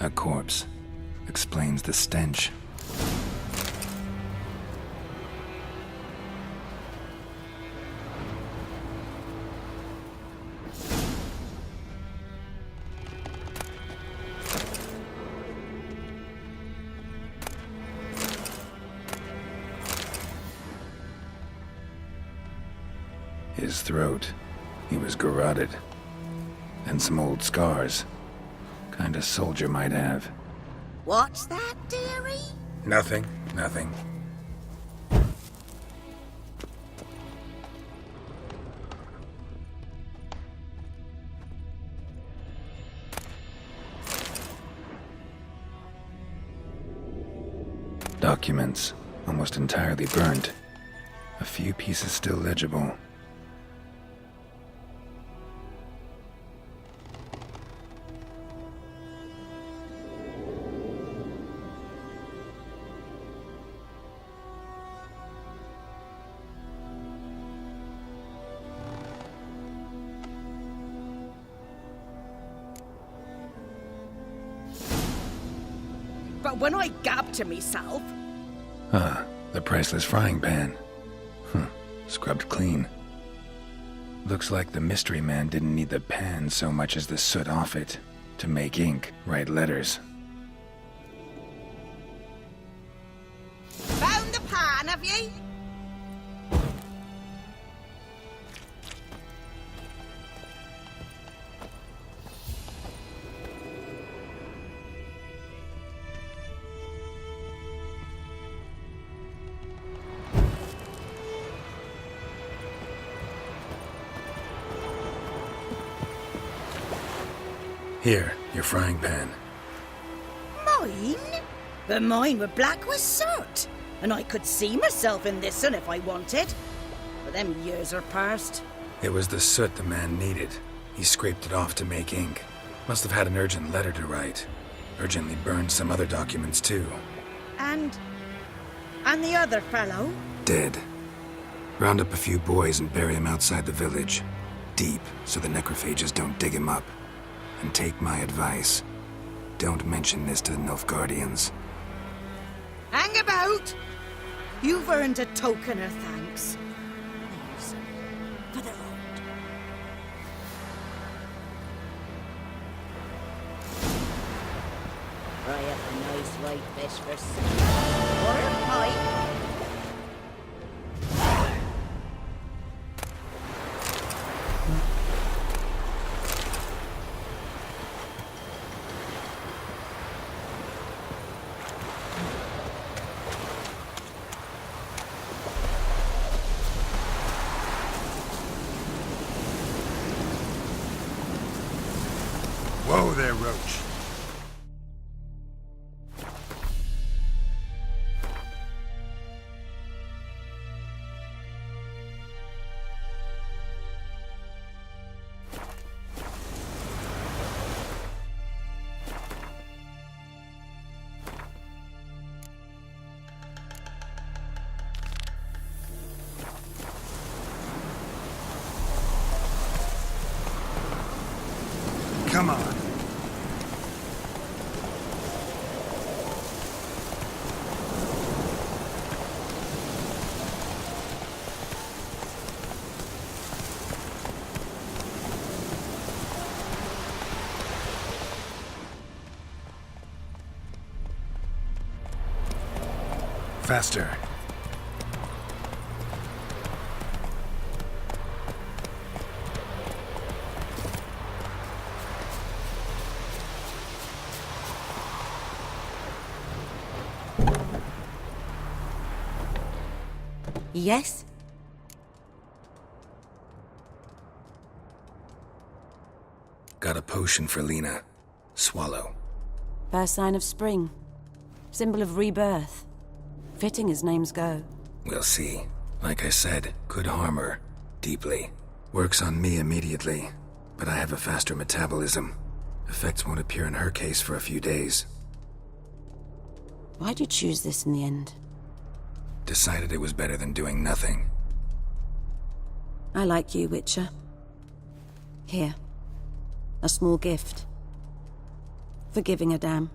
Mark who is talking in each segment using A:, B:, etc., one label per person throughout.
A: A corpse. Explains the stench. His throat. He was garroted. And some old scars. Kind of soldier might have.
B: What's that, dearie?
A: Nothing. Documents, almost entirely burnt. A few pieces still legible.
B: But when I gab to myself...
A: Ah, the priceless frying pan. Scrubbed clean. Looks like the mystery man didn't need the pan so much as the soot off it to make ink, write letters.
B: Found the pan, have ye?
A: Here, your frying pan.
B: Mine? But mine were black with soot. And I could see myself in this one if I wanted. But them years are past.
A: It was the soot the man needed. He scraped it off to make ink. Must have had an urgent letter to write. Urgently burned some other documents too.
B: And the other fellow?
A: Dead. Round up a few boys and bury him outside the village. Deep, so the necrophages don't dig him up. And take my advice. Don't mention this to the Nilfgaardians.
B: Hang about! You've earned a token of thanks. Please, for the road. Fry up a nice white fish for supper. Or a pie.
A: Whoa there, Roach. Come on. Faster.
B: Yes?
A: Got a potion for Lena. Swallow.
C: First sign of spring. Symbol of rebirth. Fitting as names go.
A: We'll see. Like I said, could harm her. Deeply. Works on me immediately. But I have a faster metabolism. Effects won't appear in her case for a few days.
C: Why'd you choose this in the end?
A: Decided it was better than doing nothing.
C: I like you, Witcher. Here. A small gift. for giving a damn.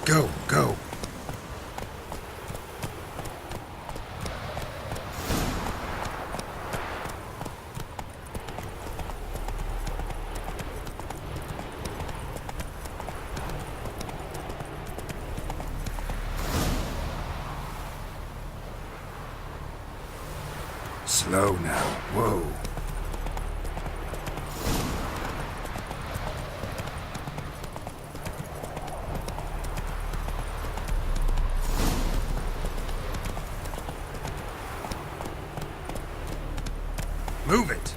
A: Go, go. Slow now. Whoa. Move it.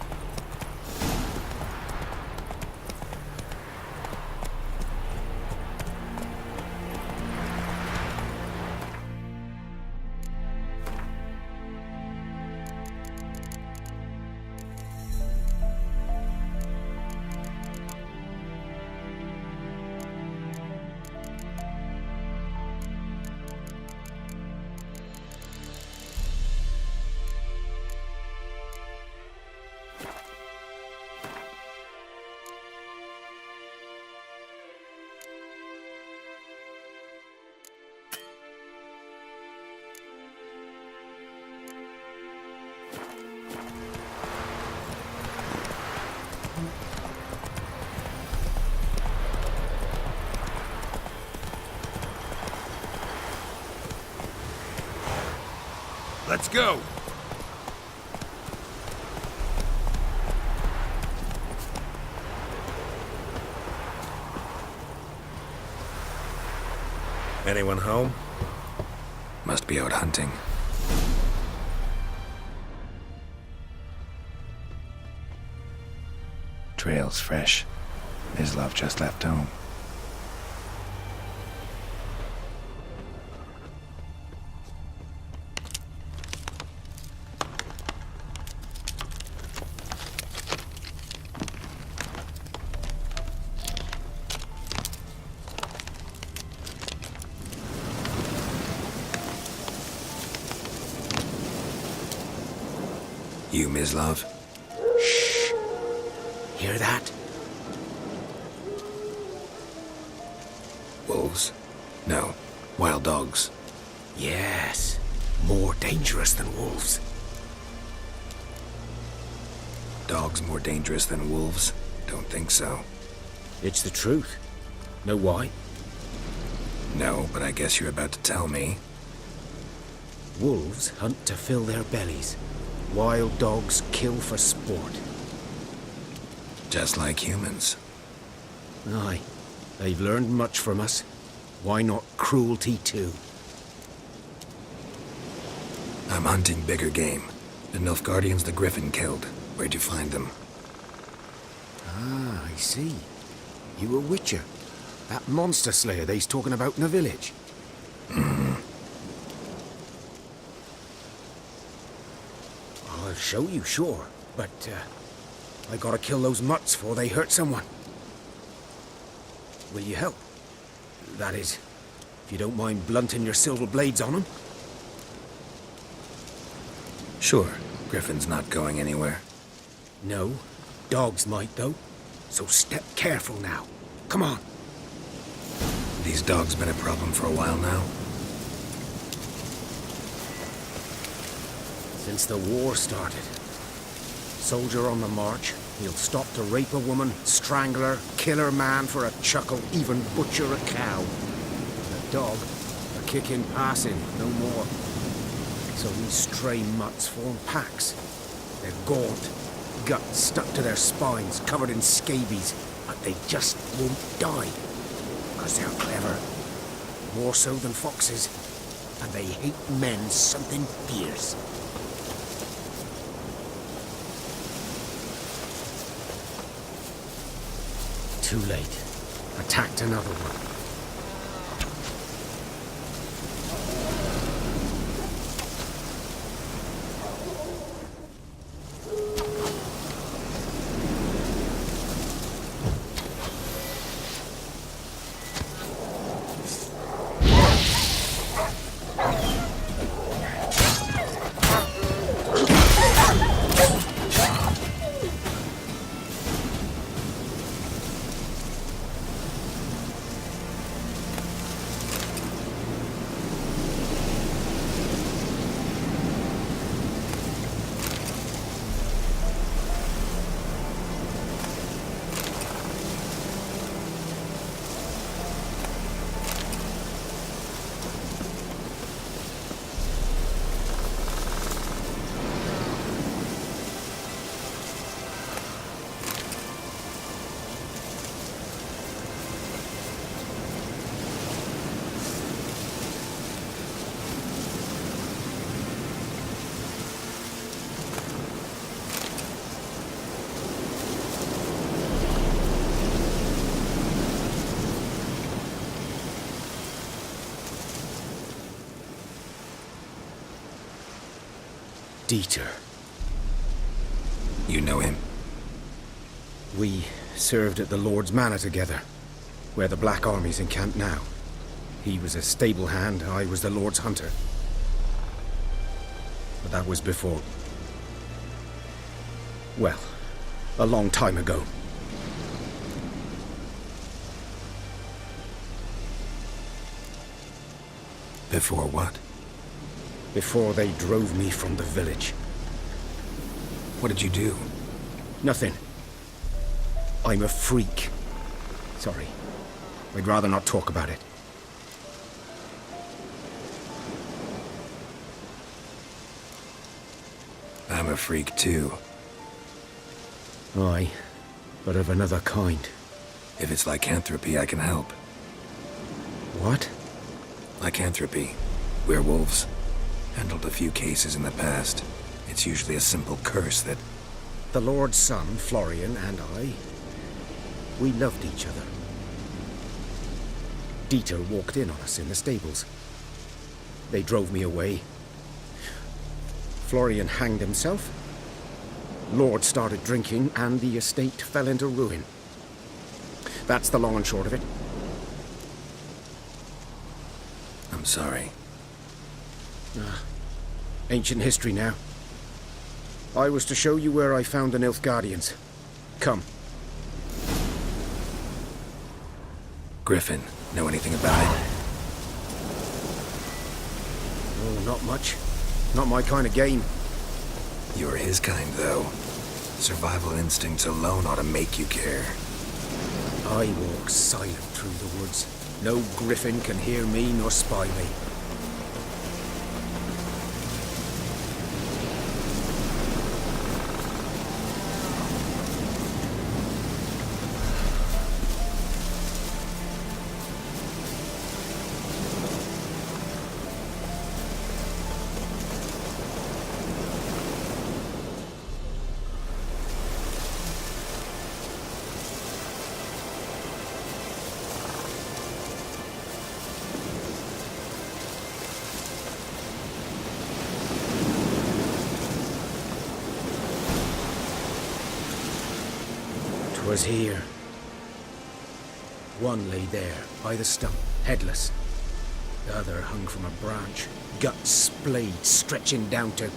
A: Let's go.
D: Anyone home?
A: Must be out hunting. Trail's fresh. His love just left home. You, Ms. Love?
D: Hear that?
A: Wolves? No. Wild dogs.
D: Yes. More dangerous than wolves.
A: Dogs more dangerous than wolves? Don't think so.
D: It's the truth. Know why?
A: No, but I guess you're about to tell me.
D: Wolves hunt to fill their bellies. Wild dogs kill for sport.
A: Just like humans.
D: Aye. They've learned much from us. Why not cruelty too?
A: I'm hunting bigger game. The Nilfgaardians the Griffin killed. Where'd you find them?
D: Ah, I see. You a witcher. That monster slayer they's talking about in the village. I'll show you, sure. But, I gotta kill those mutts before they hurt someone. Will you help? That is, if you don't mind blunting your silver blades on them.
A: Sure. Griffin's not going anywhere.
D: No, dogs might though. So step careful now. Come on.
A: These dogs been a problem for a while now?
D: Since the war started. Soldier on the march, he'll stop to rape a woman, strangle her, kill her man for a chuckle, even butcher a cow. And a dog, a kick in passing, no more. So these stray mutts form packs. They're gaunt, guts stuck to their spines, covered in scabies, but they just won't die. Because they're clever. More so than foxes. And they hate men something fierce. Too late. Attacked another one. Dieter.
A: You know him?
D: We served at the Lord's Manor together, where the Black Army's encamped now. He was a stable hand, I was the Lord's hunter. But that was before... well, a long time ago.
A: Before what?
D: Before they drove me from the village.
A: What did you do?
D: Nothing. I'm a freak. Sorry. I'd rather not talk about it.
A: I'm a freak too.
D: Aye, but of another kind.
A: If it's lycanthropy, I can help.
D: What?
A: Lycanthropy. Werewolves. Handled a few cases in the past. It's usually a simple curse that...
D: The Lord's son, Florian, and I... we loved each other. Dieter walked in on us in the stables. They drove me away. Florian hanged himself. Lord started drinking, and the estate fell into ruin. That's the long and short of it.
A: I'm sorry.
D: Ancient history now. I was to show you where I found the Nilfgaardians. Come,
A: griffin. Know anything about it?
D: Oh, not much. Not my kind of game.
A: You're his kind, though. Survival instincts alone ought to make you care.
D: I walk silent through the woods. No griffin can hear me nor spy me. Was here. One lay there, by the stump, headless. The other hung from a branch, guts splayed, stretching down to...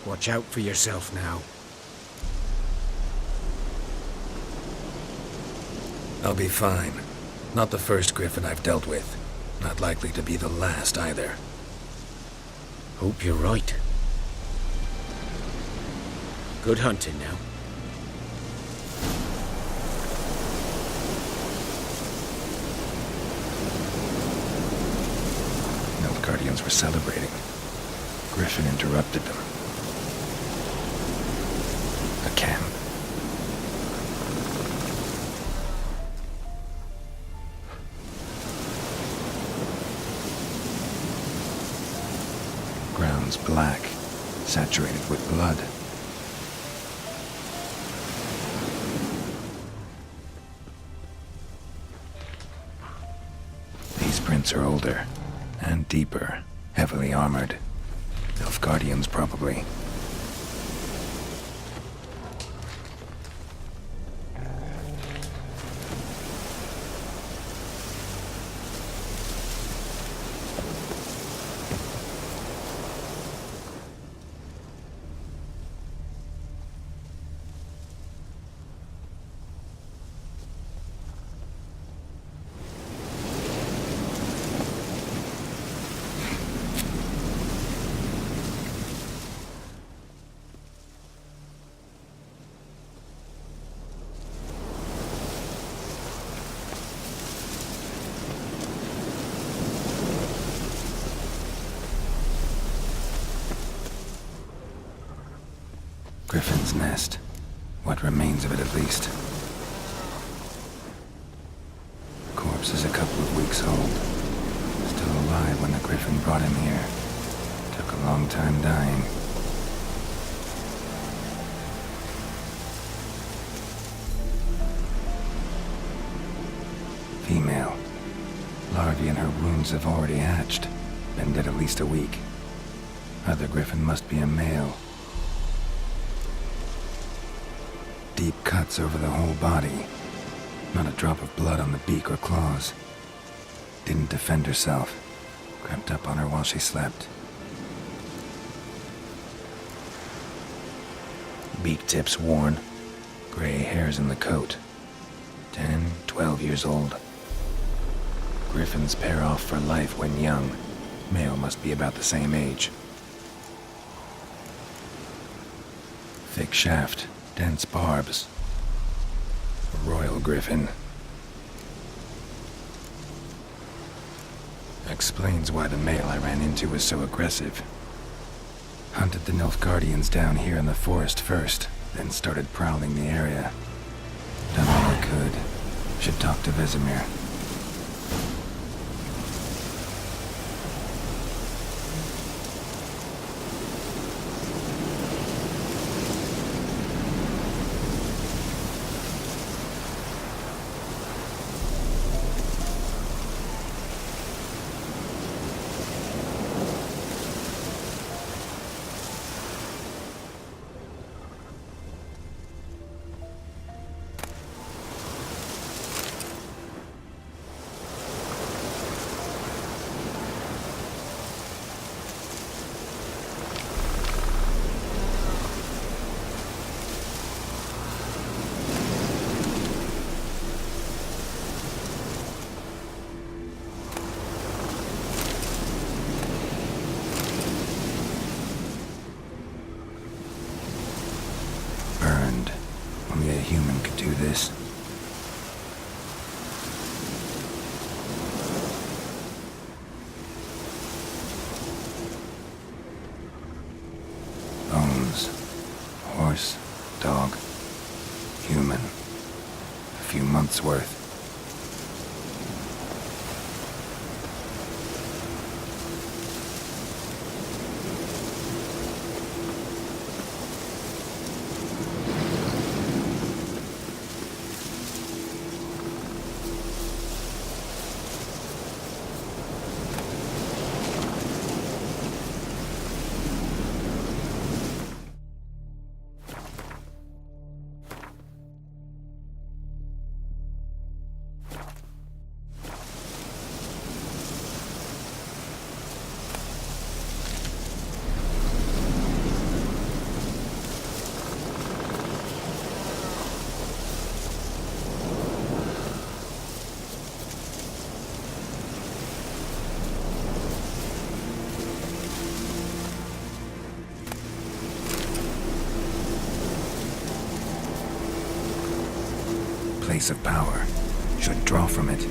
D: Watch out for yourself now.
A: I'll be fine. Not the first griffin I've dealt with. Not likely to be the last, either.
D: Hope you're right. Good hunting now.
A: Guardians were celebrating. Griffin interrupted them. A camp. Ground's black, saturated with blood. These prints are older. And deeper, heavily armored. Elf Guardians, probably. Griffin's nest. What remains of it, at least. The corpse is a couple of weeks old. Still alive when the griffin brought him here. Took a long time dying. Female. Larvae in her wounds have already hatched. Been dead at least a week. Other griffin must be a male. Deep cuts over the whole body. Not a drop of blood on the beak or claws. Didn't defend herself. Crept up on her while she slept. Beak tips worn. Gray hairs in the coat. 10, 12 years old. Griffins pair off for life when young. Male must be about the same age. Thick shaft. Dense barbs. A royal griffin. Explains why the male I ran into was so aggressive. Hunted the Nilfgaardians down here in the forest first, then started prowling the area. Done all I could. Should talk to Vesemir. horse, dog, human. A few months' worth. Place of power. Should draw from it.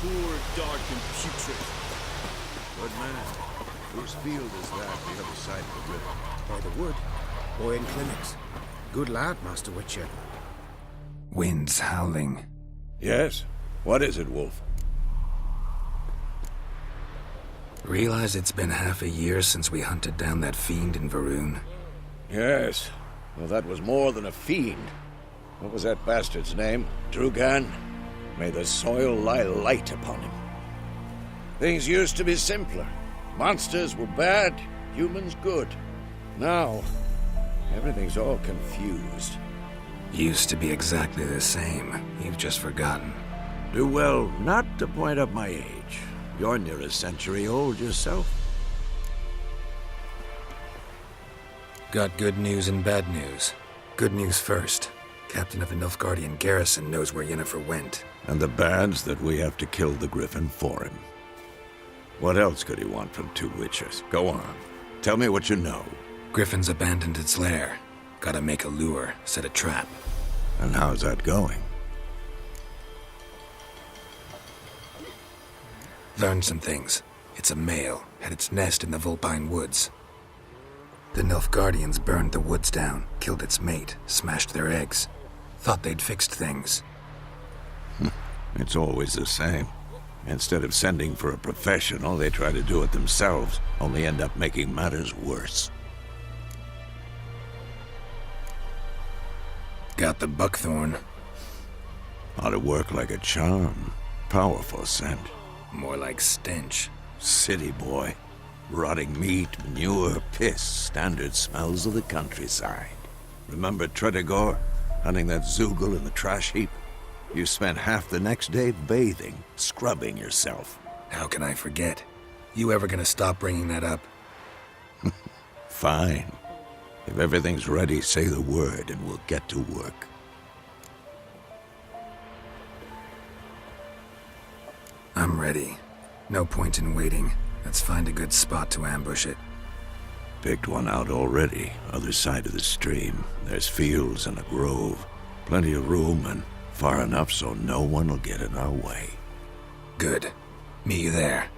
E: Poor, dark, and putrid. Good man. Whose field is that the other side of the river?
D: By the wood. Boy in clinics. Good lad, Master Witcher.
A: Winds howling.
E: Yes? What is it, Wolf?
A: Realize it's been half a year since we hunted down that fiend in Varun.
E: Yes. Well, that was more than a fiend. What was that bastard's name? Drugan? May the soil lie light upon him. Things used to be simpler. Monsters were bad, humans good. Now, everything's all confused.
A: Used to be exactly the same. You've just forgotten.
E: Do well not to point up my age. You're near a century old yourself.
A: Got good news and bad news. Good news first. Captain of the Nilfgaardian garrison knows where Yennefer went.
E: And the bad's that we have to kill the Griffin for him. What else could he want from two witchers? Go on. Tell me what you know.
A: Griffin's abandoned its lair. Gotta make a lure, set a trap.
E: And how's that going?
A: Learned some things. It's a male, had its nest in the Vulpine Woods. The Nilfgaardians burned the woods down, killed its mate, smashed their eggs. Thought they'd fixed things.
E: It's always the same. Instead of sending for a professional, they try to do it themselves, only end up making matters worse.
A: Got the buckthorn.
E: Ought to work like a charm. Powerful scent.
A: More like stench.
E: City boy. Rotting meat, manure, piss. Standard smells of the countryside. Remember Tredegor? Hunting that Zoogle in the trash heap? You spent half the next day bathing, scrubbing yourself.
A: How can I forget? You ever gonna stop bringing that up?
E: Fine. If everything's ready, say the word and we'll get to work.
A: I'm ready. No point in waiting. Let's find a good spot to ambush it.
E: Picked one out already, other side of the stream. There's fields and a grove. Plenty of room and far enough so no one will get in our way.
A: Good. Meet you there.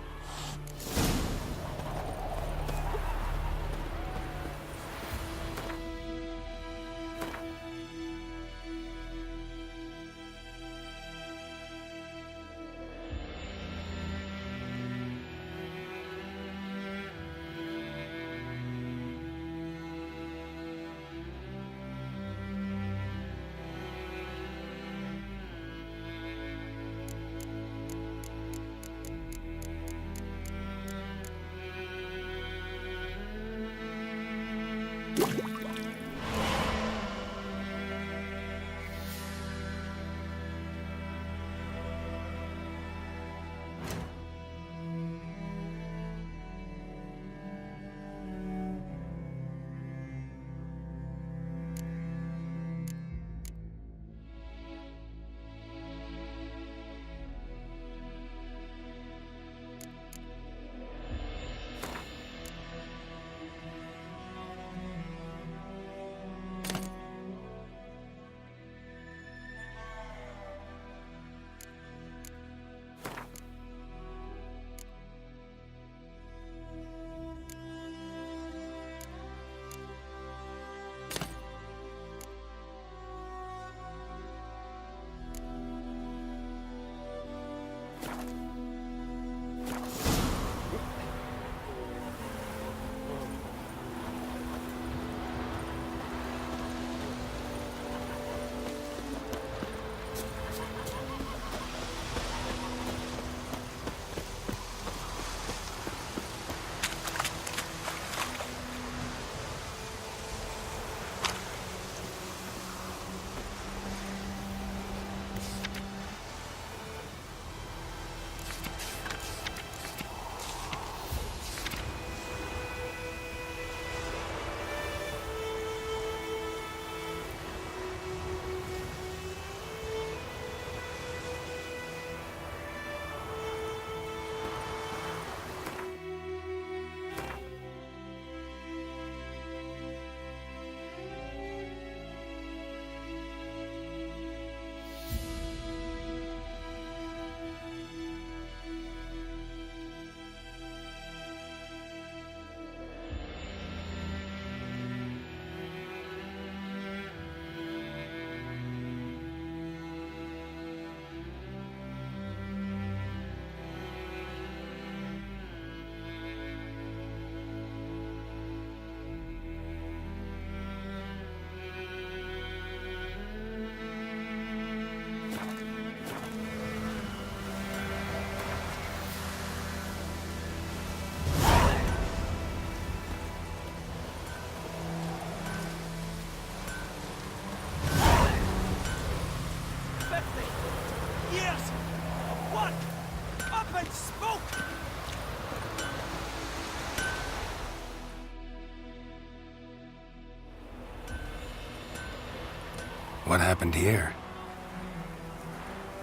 A: What happened here?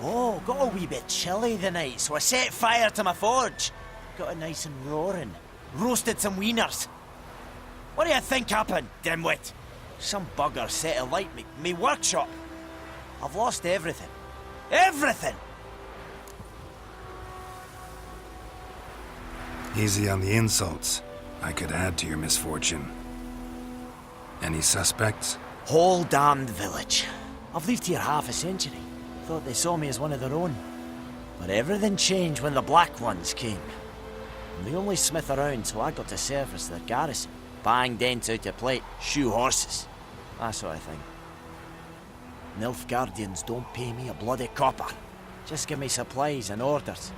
F: Oh, got a wee bit chilly the night, so I set fire to my forge. Got it nice and roaring. Roasted some wieners. What do you think happened, dimwit? Some bugger set alight me workshop. I've lost everything. Everything!
A: Easy on the insults. I could add to your misfortune. Any suspects?
F: Whole damned village. I've lived here half a century. Thought they saw me as one of their own. But everything changed when the Black Ones came. I'm the only smith around, so I got to service their garrison. Bang dents out your plate, shoe horses, that sort of thing. Nilfgaardians don't pay me a bloody copper. Just give me supplies and orders.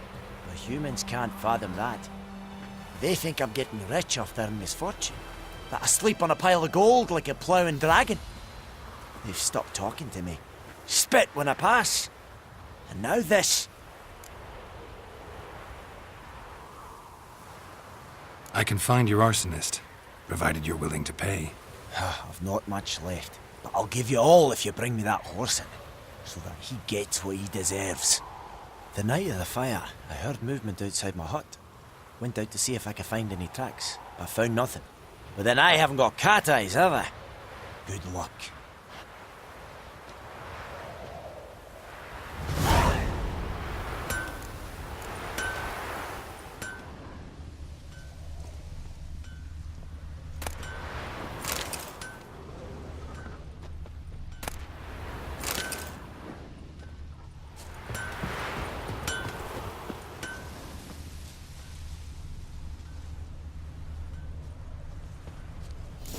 F: But humans can't fathom that. They think I'm getting rich off their misfortune. That I sleep on a pile of gold like a ploughing dragon. They've stopped talking to me. Spit when I pass. And now this.
A: I can find your arsonist, provided you're willing to pay.
F: I've not much left, but I'll give you all if you bring me that horse in, so that he gets what he deserves. The night of the fire, I heard movement outside my hut. Went out to see if I could find any tracks, but found nothing. But then I haven't got cat eyes, have I? Good luck.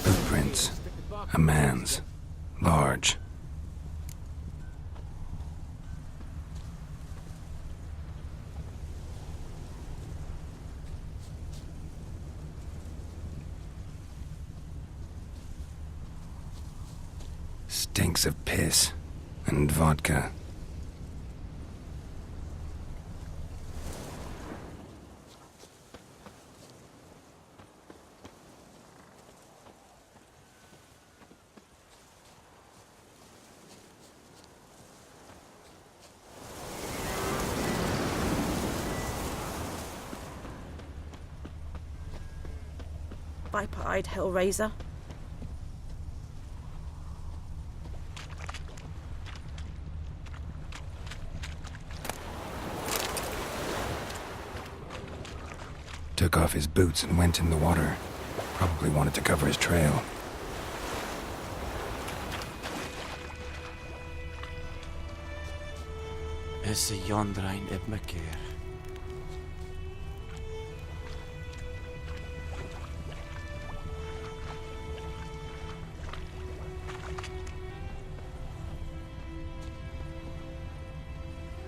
A: Footprints. A man's. Large. Stinks of piss and vodka.
C: Viper-eyed Hellraiser.
A: Took off his boots and went in the water. Probably wanted to cover his trail.
F: Is the Yondrain Ibmakir?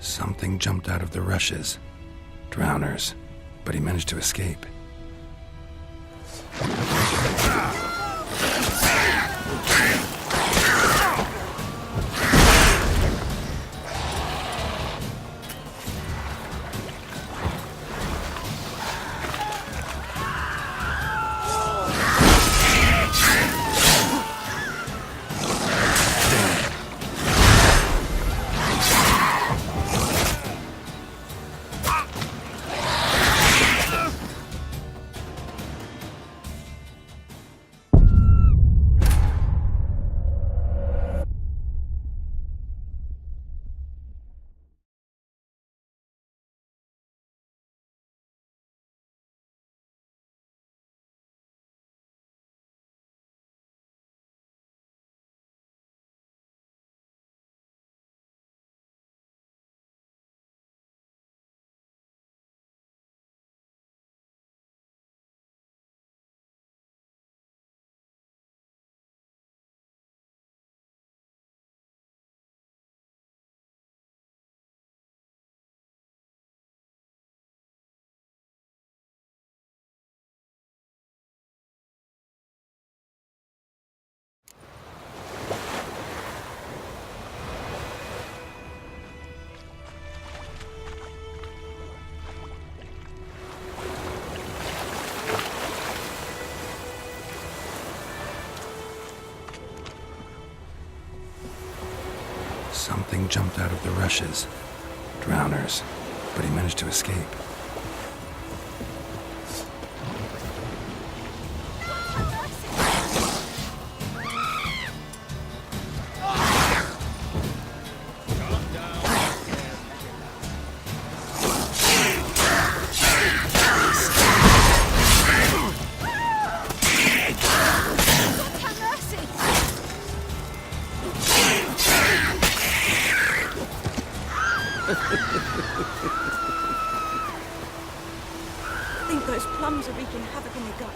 A: Something jumped out of the rushes. Drowners. But he managed to escape. Something jumped out of the rushes. Drowners. But he managed to escape.
C: I think those plums are wreaking havoc in your gut.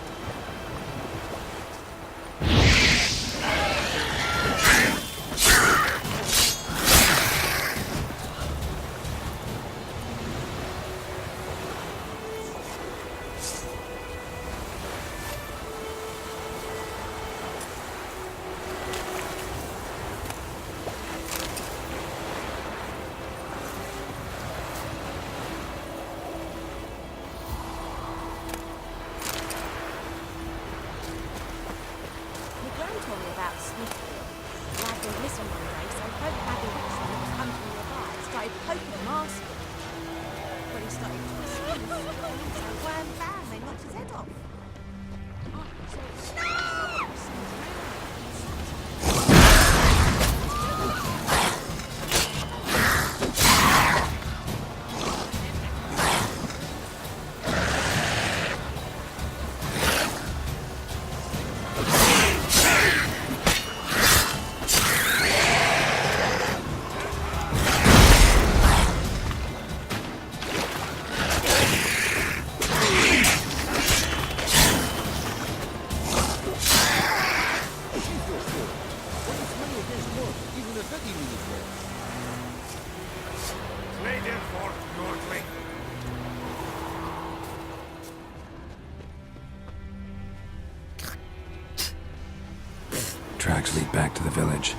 A: Tracks lead back to the village.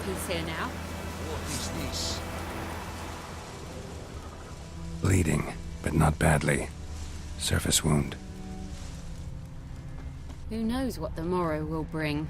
G: He's here now.
E: What is this?
A: Bleeding, but not badly. Surface wound.
G: Who knows what the morrow will bring?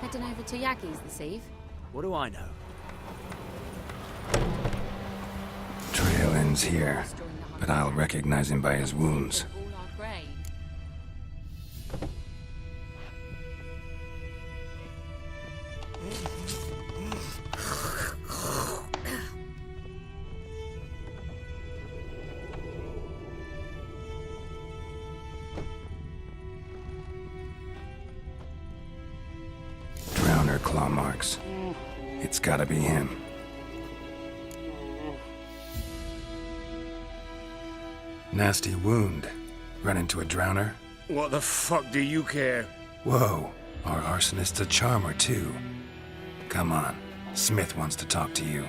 G: Heading over to Yagi's this eve.
F: What do I know?
A: Trail ends here, but I'll recognize him by his wounds.
G: All our grain.
A: Drowner claw marks. It's gotta be him. Nasty wound. Run into a drowner?
D: What the fuck do you care?
A: Whoa, our arsonist's a charmer too. Come on, Smith wants to talk to you.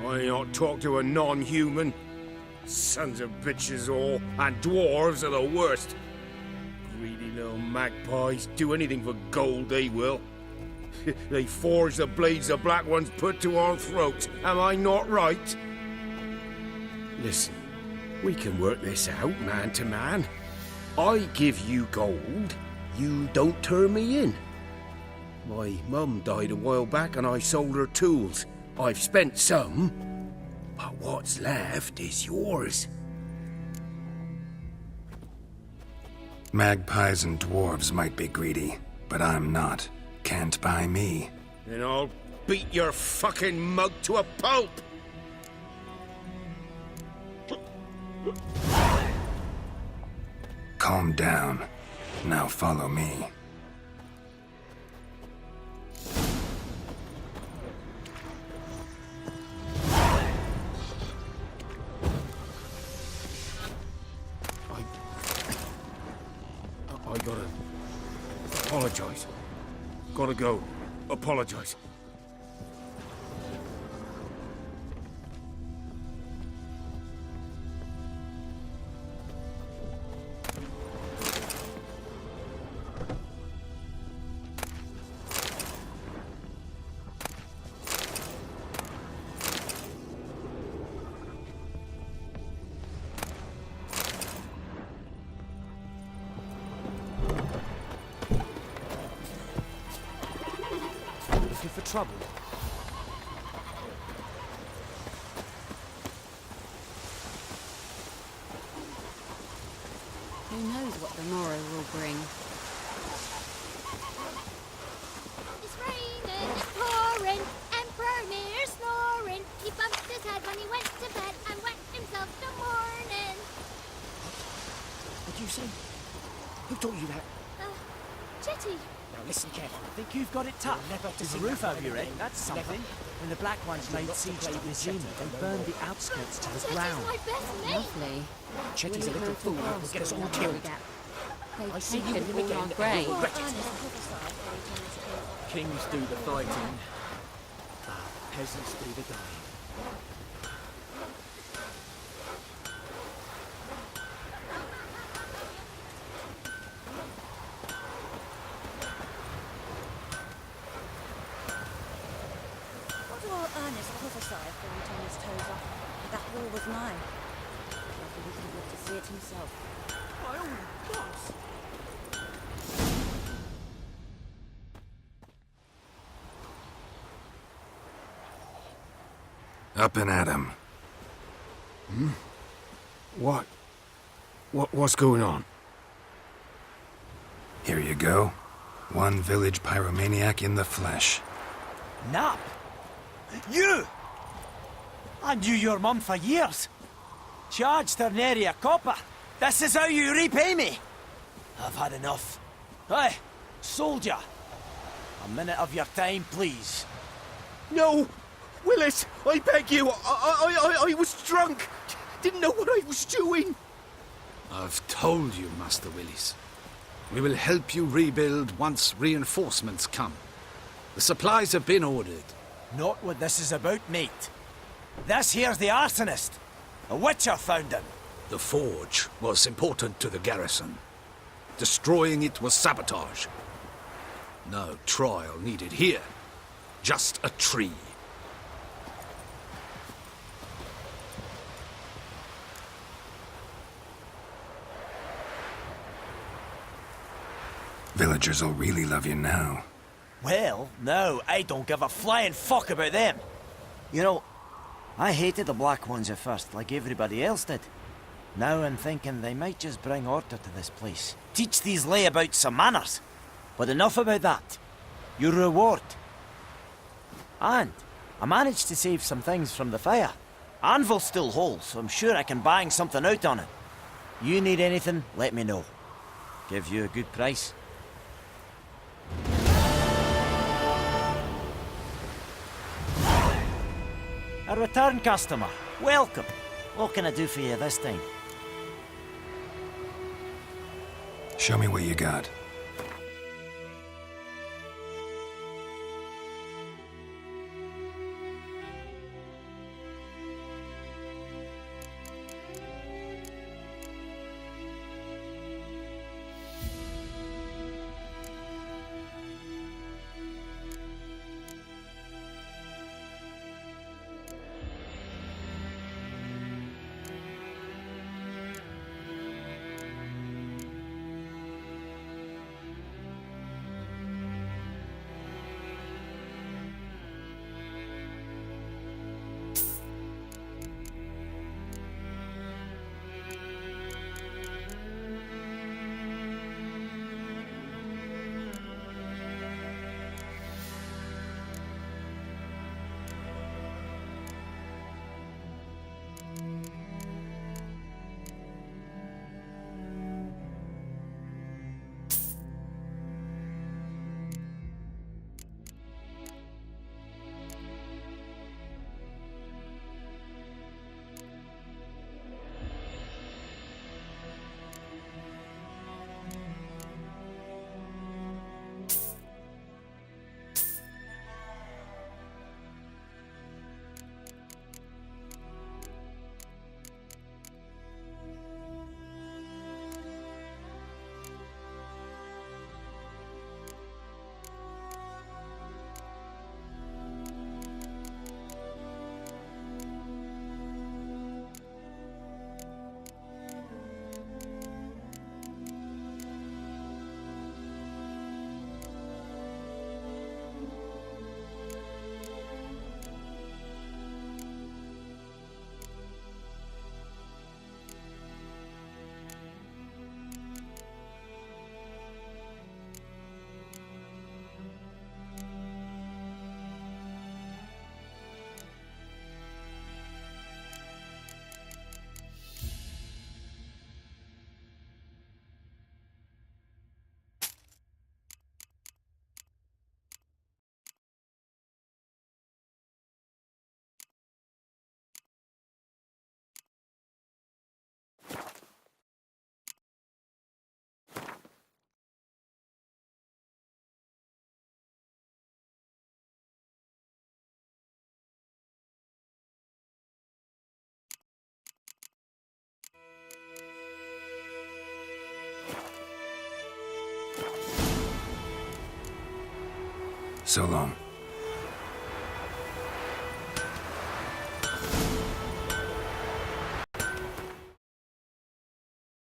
D: I not talk to a non-human. Sons of bitches all, and dwarves are the worst. Greedy little magpies, do anything for gold, they will. They forge the blades the black ones put to our throats. Am I not right? Listen, we can work this out man to man. I give you gold, you don't turn me in. My mum died a while back and I sold her tools. I've spent some, but what's left is yours.
A: Magpies and dwarves might be greedy, but I'm not. Can't buy me.
D: Then I'll beat your fucking mug to a pulp!
A: Calm down. Now follow me.
D: I gotta Apologize. Gotta go. Apologize.
F: Looking for trouble?
G: Who knows what the morrow will bring?
H: It's raining, it's pouring, Emperor near snoring. He bumped his head when he went to bed and wet himself till morning.
D: What'd you say? Who taught you that?
H: Jetty.
D: Now listen carefully.
F: I think you've got it tough. There's a roof over your head, that's something. When the Black Ones laid siege to Regina, they burned the outskirts to the
H: Jetty's
F: ground.
H: my best mate.
G: Lovely.
D: Chetty's a
G: Will
D: little
G: it
D: fool.
G: go
D: He'll get us all
G: fast,
D: killed.
G: They've
D: see you
G: taken
D: in the
G: all
D: weekend.
G: our grain.
H: Poor Ernest prophesied that he turned his tail.
F: Kings do the fighting, peasants do the dying.
B: What do our Ernest prophesy after he turned his toes off? That war was mine. Lucky he didn't live to see it himself.
F: By all the gods!
A: Up and at 'em.
D: What? What's going on?
A: Here you go. One village pyromaniac in the flesh.
F: Nap? You! I knew your mum for years. Charged her nary a copper. This is how you repay me. I've had enough. Hey, soldier. A minute of your time, please.
I: No! Willis, I beg you, I was drunk. Didn't know what I was doing.
J: I've told you, Master Willis. We will help you rebuild once reinforcements come. The supplies have been ordered.
F: Not what this is about, mate. This here's the arsonist. A witcher found him.
J: The forge was important to the garrison. Destroying it was sabotage. No trial needed here. Just a tree.
A: Villagers will really love you now.
F: Well, no, I don't give a flying fuck about them. You know, I hated the Black Ones at first, like everybody else did. Now I'm thinking they might just bring order to this place. Teach these layabouts some manners. But enough about that. Your reward. And I managed to save some things from the fire. Anvil's still whole, so I'm sure I can bang something out on it. You need anything, let me know. Give you a good price. A return customer. Welcome. What can I do for you this time?
A: Show me what you got. So long.